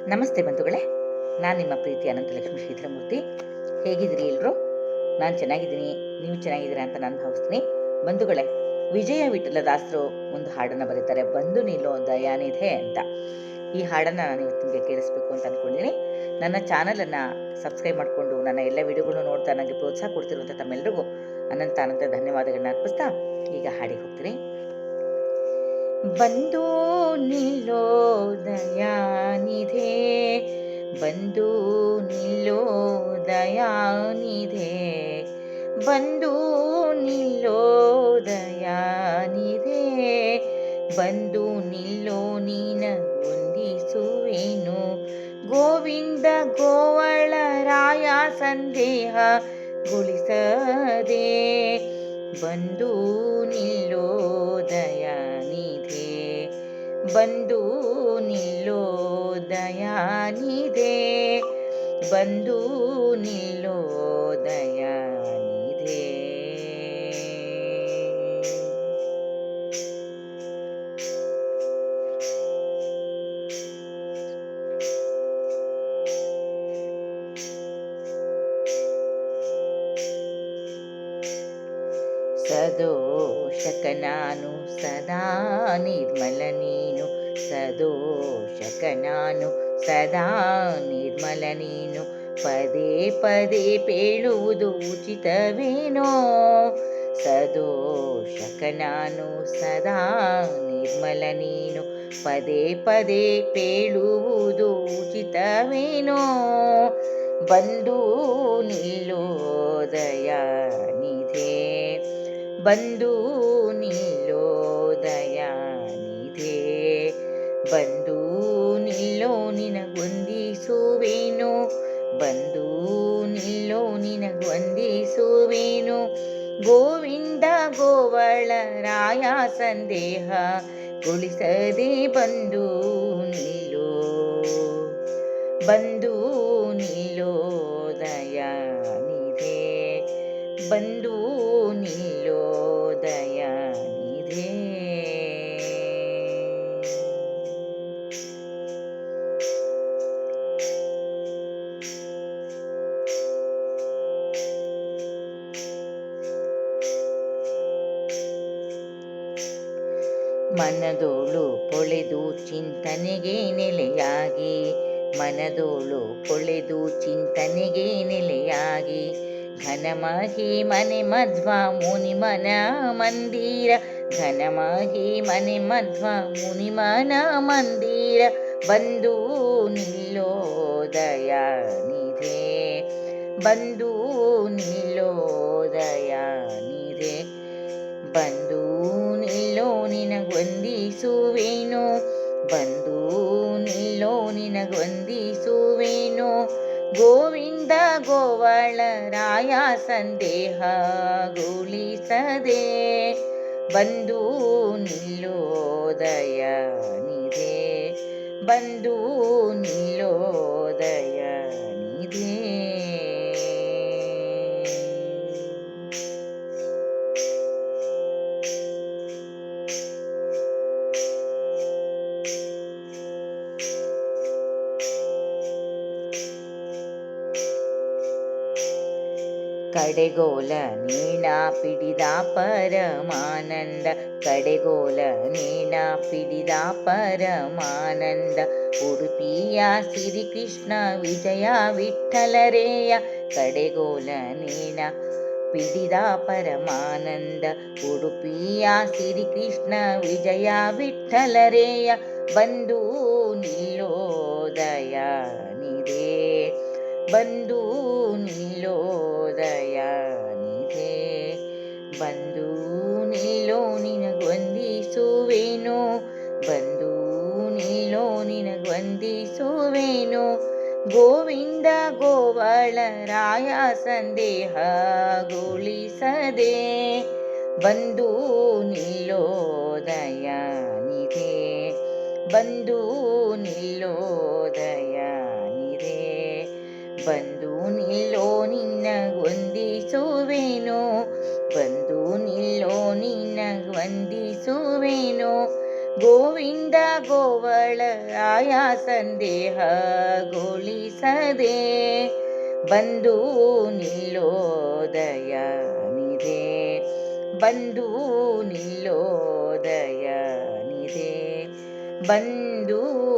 ನಮಸ್ತೆ ಬಂಧುಗಳೇ, ನಾನು ನಿಮ್ಮ ಪ್ರೀತಿ ಅನಂತಲಕ್ಷ್ಮಿ ಶ್ರೀಧರಮೂರ್ತಿ. ಹೇಗಿದ್ದೀರಿ ಎಲ್ಲರೂ? ನಾನು ಚೆನ್ನಾಗಿದ್ದೀನಿ, ನೀವು ಚೆನ್ನಾಗಿದ್ದೀರಾ ಅಂತ ನಾನು ಭಾವಿಸ್ತೀನಿ. ಬಂಧುಗಳೇ, ವಿಜಯ ವಿಠಲದಾಸರು ಒಂದು ಹಾಡನ್ನು ಬರೀತಾರೆ, ಬಂದು ನಿಲ್ಲೋ ದಯಾನಿಧೆ ಅಂತ. ಈ ಹಾಡನ್ನು ನಾನು ಇವತ್ತು ನಿಮಗೆ ಕೇಳಿಸ್ಬೇಕು ಅಂತ ಅಂದ್ಕೊಂಡಿದ್ದೀನಿ. ನನ್ನ ಚಾನಲನ್ನು ಸಬ್ಸ್ಕ್ರೈಬ್ ಮಾಡಿಕೊಂಡು ನನ್ನ ಎಲ್ಲ ವಿಡಿಯೋಗಳನ್ನು ನೋಡ್ತಾ ನನಗೆ ಪ್ರೋತ್ಸಾಹ ಕೊಡ್ತಿರುವಂಥ ತಮ್ಮೆಲ್ಲರಿಗೂ ಅನಂತ ಧನ್ಯವಾದಗಳನ್ನ ಅರ್ಪಿಸ್ತಾ ಈಗ ಹಾಡಿಗೆ ಹೋಗ್ತೀನಿ. ಬಂದು ನಿಲ್ಲೋ ದಯಾನಿಧೆ, ಬಂದು ನಿಲ್ಲೋ ದಯಾನಿಧೆ, ಬಂದು ನಿಲ್ಲೋ ದಯಾನಿಧೆ, ಬಂದು ನಿಲ್ಲೋ ನೀನ ವಂದಿಸುವೆನು. ಗೋವಿಂದ ಗೋವಳ ರಾಯ ಸಂದೇಹ ಗೊಳಿಸದೆ, ಬಂದು ನಿಲ್ಲೋ ದಯಾನಿಧೆ, ಬಂದು ನಿಲ್ಲೋ ದಯಾನಿಧೆ, ಬಂದು ನಿಲ್ಲೋ ದಯಾನಿಧೆ. ಸದೋಷಕ ನಾನು ಸದಾ ನಿರ್ಮಲ ನೀನು, ಸದೋಷಕ ನಾನು ಸದಾ ನಿರ್ಮಲ ನೀನು, ಪದೇ ಪದೇ ಪೇಳುವುದು ಉಚಿತವೇನೋ. ಸದೋಷಕ ನಾನು ಸದಾ ನಿರ್ಮಲ ನೀನು, ಪದೇ ಪದೇ ಪೇಳುವುದು ಉಚಿತವೇನೋ. ಬಂದು ನಿಲ್ಲೋ ದಯಾನಿಧೆ, ಬಂದು ನಿಲ್ಲೋ ದಯಾನಿಧೆ, ಬಂದು ನಿಲ್ಲೋ ನಿನಗೊಂದಿಸುವೆನು, ಬಂದು ನಿಲ್ಲೋ ನಿನಗೊಂದಿಸುವೆನು. ಗೋವಿಂದ ಗೋವಳ ರಾಯ ಸಂದೇಹ ಗೊಳಿಸದೆ, ಬಂದು ನಿಲ್ಲೋ, ಬಂದು ನಿಲ್ಲೋ ದಯಾನಿಧೆ, ಬಂದು ನಿಲ್ಲೋ ದಯಾನಿಧೆ. ಮನದೋಳು ಪೊಳೆದು ಚಿಂತನೆಗೆ ನೆಲೆಯಾಗಿ, ಮನದೋಳು ಪೊಳೆದು ಚಿಂತನೆಗೆ ನೆಲೆಯಾಗಿ, ಘನಮಹಿ ಮನೆ ಮಧ್ವ ಮುನಿಮನ ಮಂದಿರ, ಘನಮಹಿ ಮನೆ ಮಧ್ವ ಮುನಿಮನ ಮಂದಿರ, ಬಂದು ನಿಲ್ಲೋ ದಯಾನಿಧೆ, ಬಂದು ನಿಲ್ಲೋ ದಯಾನಿಧೆ, ಬಂದು ನಿಲ್ಲೋ ನಿನಗೊಂದಿಸುವೆನು, ಬಂದು ನಿಲ್ಲೋ ನಿನಗೊಂದಿಸುವೆನು. ಗೋವಿಂದ ಗೋವಳ ರಾಯ ಸಂದೇಹ ಗೊಳಿಸದೆ, ಬಂದು ನಿಲ್ಲೋ ದಯಾನಿಧೆ, ಬಂದು ನಿಲ್ಲೋ ದಯಾನಿಧೆ. ಕಡೆಗೋಲ ನೀಣ ಪಿಡಿದ ಪರಮಾನಂದ, ಕಡೆಗೋಲ ನೀಣ ಪಿಡಿದ ಪರಮಾನಂದ, ಉಡುಪಿಯ ಶ್ರೀಕೃಷ್ಣ ವಿಜಯ ವಿಠಲರೇಯ, ಕಡೆಗೋಲ ನೀಣ ಪಿಡಿದ ಪರಮಾನಂದ, ಉಡುಪಿಯ ಶ್ರೀಕೃಷ್ಣ ವಿಜಯ ವಿಠಲರೇಯ, ಬಂದು ನಿಲ್ಲೋ ದಯಾನಿಧೆ, ಬಂದು ನಿಲ್ಲೋ ದಯಾನಿಧೆ, ಬಂದು ನಿಲ್ಲೋ ನಿನಗೊಂದಿಸುವೆನು, ಬಂದು ನಿಲ್ಲೋ ನಿನಗೊಂದಿಸುವೆನು. ಗೋವಿಂದ ಗೋವಳ ರಾಯ ಸಂದೇಹ ಗೊಳಿಸದೆ, ಬಂದು ನಿಲ್ಲೋ ದಯಾನಿಧೆ, ಬಂದು ನಿಲ್ಲೋ ದಯಾನಿಧೆ, ಬಂದು ನಿಲ್ಲೋ ನಿನಗೊಂದಿಸುವೆನು, ಬಂದು ನಿಲ್ಲೋ ನಿನಗೊಂದಿಸುವೆನು. ಗೋವಿಂದ ಗೋವಳ ಆಯಾ ಸಂದೇಹ ಗೋಳಿಸದೆ ಬಂದು ನಿಲ್ಲೋದಯ ನಿಧೆ, ಬಂದು ನಿಲ್ಲೋದಯ ನಿಧೆ, ಬಂದು